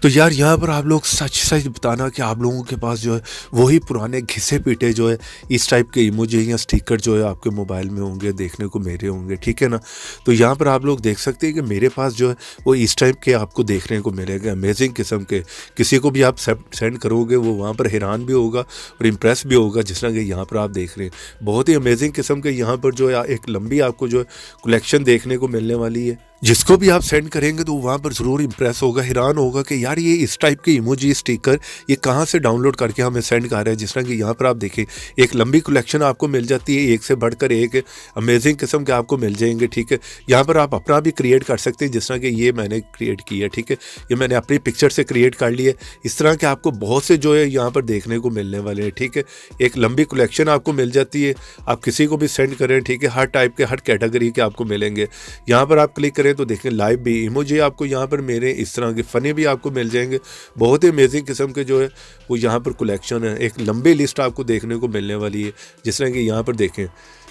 तो यार यहाँ पर आप लोग सच सच बताना कि आप लोगों के पास जो है वही पुराने घिसे पीटे जो है इस टाइप के इमोजी या स्टिकर जो है आपके मोबाइल में होंगे, देखने को मेरे होंगे, ठीक है ना। तो यहाँ पर आप लोग देख सकते हैं कि मेरे पास जो है वो इस टाइप के आपको देखने को मिलेगा, अमेजिंग किस्म के। किसी को भी आप सेंड करोगे वो वहाँ पर हैरान भी होगा और इम्प्रेस भी होगा, जिस तरह के यहाँ पर आप देख रहे हैं। बहुत ही अमेजिंग किस्म के यहाँ पर जो है एक लंबी आपको जो है कलेक्शन देखने को मिलने वाली है। जिसको भी आप सेंड करेंगे तो वहाँ पर ज़रूर इंप्रेस होगा, हैरान होगा कि यार ये इस टाइप के इमोजी स्टिकर ये कहाँ से डाउनलोड करके हमें सेंड कर रहा है। जिस तरह कि यहाँ पर आप देखें एक लंबी कलेक्शन आपको मिल जाती है, एक से बढ़कर एक अमेजिंग किस्म के आपको मिल जाएंगे, ठीक है। यहाँ पर आप अपना भी क्रिएट कर सकते हैं, जिस तरह कि ये मैंने क्रिएट किया, ठीक है। ये मैंने अपनी पिक्चर से क्रिएट कर लिया। इस तरह के आपको बहुत से जो है यहाँ पर देखने को मिलने वाले हैं, ठीक है। एक लंबी कलेक्शन आपको मिल जाती है, आप किसी को भी सेंड करें, ठीक है। हर टाइप के हर कैटेगरी के आपको मिलेंगे। यहाँ पर आप क्लिक करें तो देखें लाइव भी इमोजी आपको यहाँ पर मेरे इस तरह के फ़नी भी आपको मिल जाएंगे। बहुत ही अमेजिंग किस्म के जो है वो यहाँ पर कलेक्शन है। एक लंबी लिस्ट आपको देखने को मिलने वाली है, जिस तरह कि यहाँ पर देखें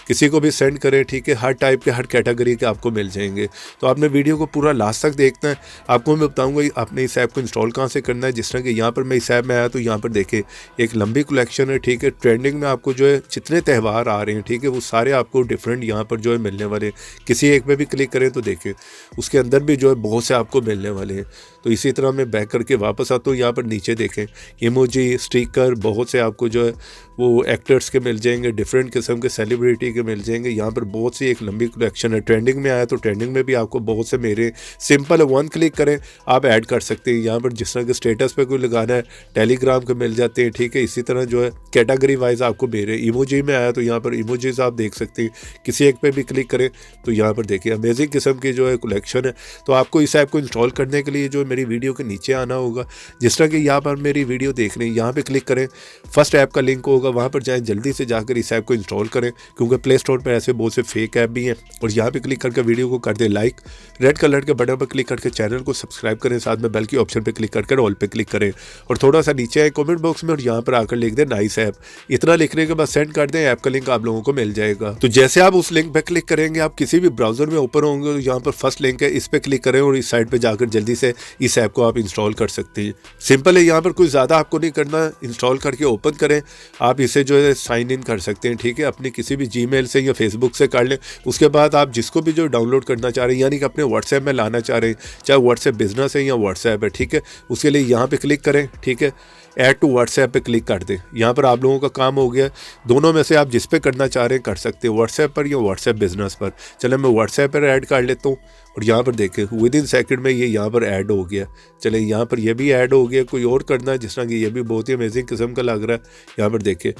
किसी को भी सेंड करें, ठीक है। हर टाइप के हर कैटेगरी के आपको मिल जाएंगे। तो आपने वीडियो को पूरा लास्ट तक देखना है। आपको मैं बताऊंगा आपने इस ऐप को इंस्टॉल कहाँ से करना है। जिस तरह कि यहाँ पर मैं इस ऐप में आया तो यहाँ पर देखें एक लंबी कलेक्शन है, ठीक है। ट्रेंडिंग में आपको जो है जितने त्यौहार आ रहे हैं, ठीक है, वो सारे आपको डिफरेंट यहाँ पर जो है मिलने वाले हैं। किसी एक पे भी क्लिक करें तो देखें उसके अंदर भी जो है बहुत से आपको मिलने वाले हैं। तो इसी तरह मैं बैक करके वापस आता हूँ। यहाँ पर नीचे देखें इमोजी स्टिकर बहुत से आपको जो है वो एक्टर्स के मिल जाएंगे, डिफरेंट किस्म के सेलिब्रिटी के मिल जाएंगे। यहाँ पर बहुत सी एक लंबी कलेक्शन है। ट्रेंडिंग में आया तो ट्रेंडिंग में भी आपको बहुत से मेरे सिंपल वन क्लिक करें आप ऐड कर सकते हैं। यहाँ पर जिस तरह के स्टेटस पे कोई लगाना है टेलीग्राम के मिल जाते हैं, ठीक है। इसी तरह जो है कैटेगरी वाइज आपको मेरे इमोजी में आया तो यहाँ पर इमोजीज आप देख सकते हैं। किसी एक पे भी क्लिक करें तो यहाँ पर देखिए अमेजिंग किस्म की जो है कलेक्शन है। तो आपको इस ऐप को इंस्टॉल करने के लिए जो मेरी वीडियो के नीचे आना होगा। जिस तरह कि यहाँ पर मेरी वीडियो देख रहे हैं, यहाँ पे क्लिक करें, फर्स्ट ऐप का लिंक होगा, वहाँ पर जाएं, जल्दी से जाकर इस ऐप को इंस्टॉल करें, क्योंकि प्ले स्टोर पर ऐसे बहुत से फेक ऐप भी हैं। और यहाँ पे क्लिक करके वीडियो को कर दें लाइक, रेड कलर के बटन पर क्लिक करके चैनल को सब्सक्राइब करें, साथ में बेल की ऑप्शन पर क्लिक करके ऑल पे क्लिक करें। और थोड़ा सा नीचे आए कॉमेंट बॉक्स में और यहाँ पर आकर लिख दें नाइस ऐप। इतना लिखने के बाद सेंड कर दें, ऐप का लिंक आप लोगों को मिल जाएगा। तो जैसे आप उस लिंक पर क्लिक करेंगे आप किसी भी ब्राउजर में ओपन होंगे तो यहाँ पर फर्स्ट लिंक है, इस पर क्लिक करें और इस साइट पर जाकर जल्दी से इस ऐप को आप इंस्टॉल कर सकते हैं। सिंपल है, यहाँ पर कोई ज़्यादा आपको नहीं करना। इंस्टॉल करके ओपन करें, आप इसे जो है साइन इन कर सकते हैं, ठीक है। अपनी किसी भी जीमेल से या फेसबुक से कर लें। उसके बाद आप जिसको भी जो डाउनलोड करना चाह रहे हैं, यानी कि अपने व्हाट्सएप में लाना चाह रहे हैं, चाहे व्हाट्सएप बिजनेस है या व्हाट्सएप है, ठीक है, उसके लिए यहाँ पे क्लिक करें, ठीक है। ऐड टू व्हाट्सएप पे क्लिक कर दें। यहाँ पर आप लोगों का काम हो गया। दोनों में से आप जिस पे करना चाह रहे हैं कर सकते हैं, व्हाट्सएप पर या व्हाट्सएप बिजनेस पर। चले मैं व्हाट्सएप पर ऐड कर लेता हूँ और यहाँ पर देखें विद इन सेकंड में ये यहाँ पर ऐड हो गया। चले यहाँ पर ये भी ऐड हो गया। कोई और करना है जिस तरह कि ये भी बहुत ही अमेजिंग किस्म का लग रहा है। यहाँ पर देखें,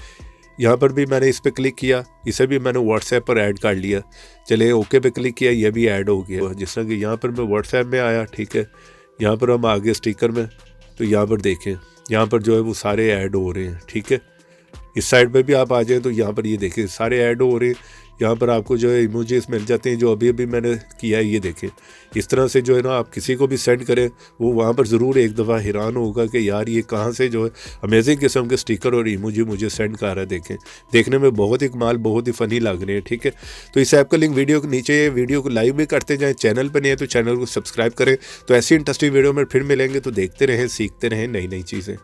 यहाँ पर भी मैंने इस पर क्लिक किया, इसे भी मैंने व्हाट्सएप पर ऐड कर लिया। चले ओके पे क्लिक किया, ये भी ऐड हो गया। जिस तरह कि यहाँ पर मैं व्हाट्सएप में आया, ठीक है। यहाँ पर हम आगे स्टिकर में, तो यहाँ पर देखें यहाँ पर जो है वो सारे ऐड हो रहे हैं, ठीक है। इस साइड पे भी आप आ जाएं तो यहाँ पर ये देखें सारे ऐड हो रहे हैं। यहाँ पर आपको जो है इमोजीज मिल जाते हैं जो अभी अभी मैंने किया है। ये देखें इस तरह से जो है ना आप किसी को भी सेंड करें वो वहाँ पर ज़रूर एक दफ़ा हैरान होगा कि यार ये कहाँ से जो है अमेजिंग किस्म के स्टिकर और इमोजी मुझे सेंड कर रहा है। देखें देखने में बहुत ही कमाल, बहुत ही फ़नी लग रहे हैं, ठीक है। तो इस ऐप का लिंक वीडियो के नीचे है। वीडियो को लाइव भी करते जाएँ। चैनल पर नहीं है तो चैनल को सब्सक्राइब करें। तो ऐसी इंटरेस्टिंग वीडियो में फिर मिलेंगे। तो देखते रहें, सीखते रहें नई नई चीज़ें।